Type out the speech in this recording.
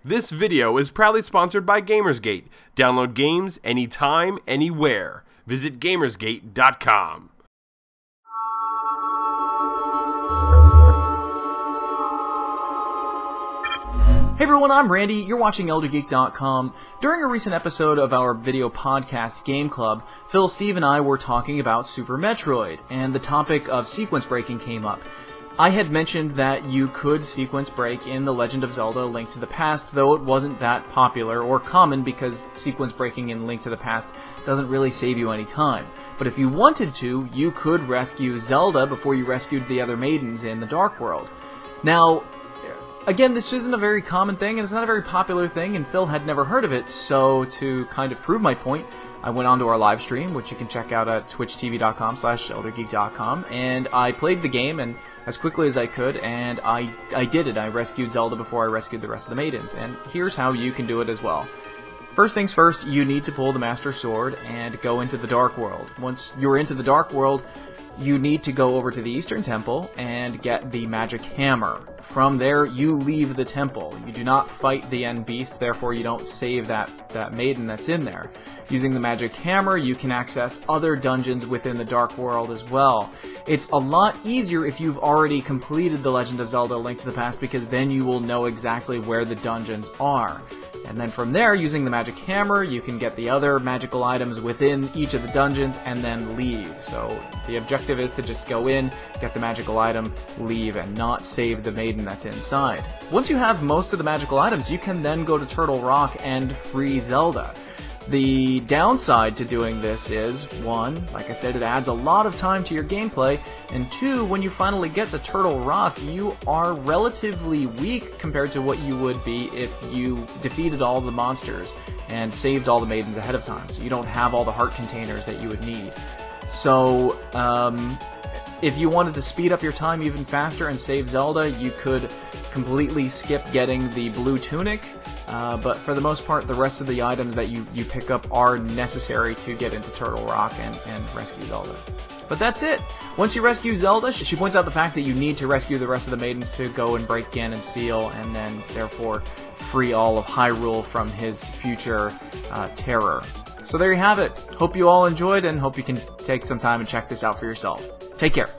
This video is proudly sponsored by Gamersgate. Download games anytime, anywhere. Visit Gamersgate.com. Hey everyone, I'm Randy, you're watching ElderGeek.com. During a recent episode of our video podcast, Game Club, Phil, Steve, and I were talking about Super Metroid, and the topic of sequence breaking came up. I had mentioned that you could sequence break in The Legend of Zelda: Link to the Past, though it wasn't that popular or common because sequence breaking in Link to the Past doesn't really save you any time. But if you wanted to, you could rescue Zelda before you rescued the other maidens in the Dark World. Now, again, this isn't a very common thing, and it's not a very popular thing, and Phil had never heard of it, so to kind of prove my point, I went onto our live stream, which you can check out at twitchtv.com/eldergeek.com, and I played the game and as quickly as I could, and I did it. I rescued Zelda before I rescued the rest of the maidens, and here's how you can do it as well. First things first, you need to pull the Master Sword and go into the Dark World. Once you're into the Dark World, you need to go over to the Eastern Temple and get the Magic Hammer. From there, you leave the temple. You do not fight the end beast, therefore you don't save that maiden that's in there. Using the Magic Hammer, you can access other dungeons within the Dark World as well. It's a lot easier if you've already completed The Legend of Zelda: Link to the Past, because then you will know exactly where the dungeons are. And then from there, using the Magic Hammer, you can get the other magical items within each of the dungeons and then leave. So the objective is to just go in, get the magical item, leave, and not save the maiden that's inside. Once you have most of the magical items, you can then go to Turtle Rock and free Zelda. The downside to doing this is, one, like I said, it adds a lot of time to your gameplay, and two, when you finally get to Turtle Rock, you are relatively weak compared to what you would be if you defeated all the monsters and saved all the maidens ahead of time, so you don't have all the heart containers that you would need. So, if you wanted to speed up your time even faster and save Zelda, you could completely skip getting the blue tunic, but for the most part, the rest of the items that you pick up are necessary to get into Turtle Rock and rescue Zelda. But that's it! Once you rescue Zelda, she points out the fact that you need to rescue the rest of the maidens to go and break Ganon Seal, and then, therefore, free all of Hyrule from his future terror. So there you have it. Hope you all enjoyed, and hope you can take some time and check this out for yourself. Take care.